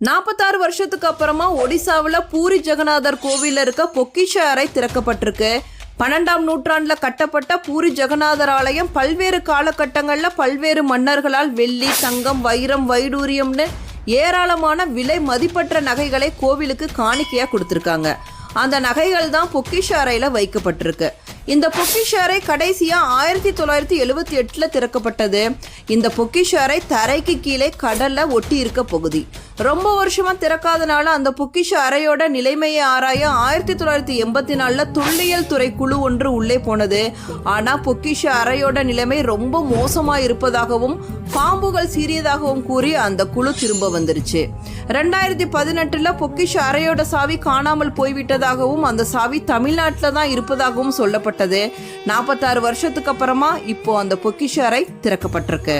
46 வருஷத்துக்கு அப்புறமா ஒடிசாவில் பூரி ஜெகநாதர் கோவிலில் இருக்க பொக்கிஷ அறை திறக்கப்பட்டிருக்கு. 12ஆம் நூற்றாண்டுல கட்டப்பட்ட பூரி ஜெகநாதர் ஆலயம் பல்வேறு காலகட்டங்களில் பல்வேறு மன்னர்களால் வெள்ளி, தங்கம், வைரம், வைடூரியம்னு ஏராளமான விலை மதிப்பற்ற நகைகளை கோவிலுக்கு காணிக்கையா கொடுத்துருக்காங்க. அந்த நகைகள் தான் பொக்கிஷ அறையில் வைக்கப்பட்டிருக்கு. இந்த பொக்கிஷ அறை கடைசியா 1978 திறக்கப்பட்டது. இந்த பொக்கிஷ அறை தரைக்கு கீழே கடல்ல ஒட்டி இருக்க பகுதி. ரொம்ப வருஷமா திறக்காதனால அந்த பொக்கிஷ அறையோட நிலைமையை ஆராய 1984 தொல்லியல் துறை குழு ஒன்று உள்ளே போனது. ஆனா பொக்கிஷ அறையோட நிலைமை ரொம்ப மோசமா இருப்பதாகவும் பாம்புகள் சீறியதாகவும் கூறி அந்த குழு திரும்ப வந்துருச்சு. 2018 பொக்கிஷ அறையோட சாவி காணாமல் போய்விட்டதாகவும் அந்த சாவி தமிழ்நாட்டில் தான் இருப்பதாகவும் சொல்லப்பட்டது. 46 வருஷத்துக்கு அப்புறமா இப்போ அந்த பொக்கிஷ அறை திறக்கப்பட்டிருக்கு.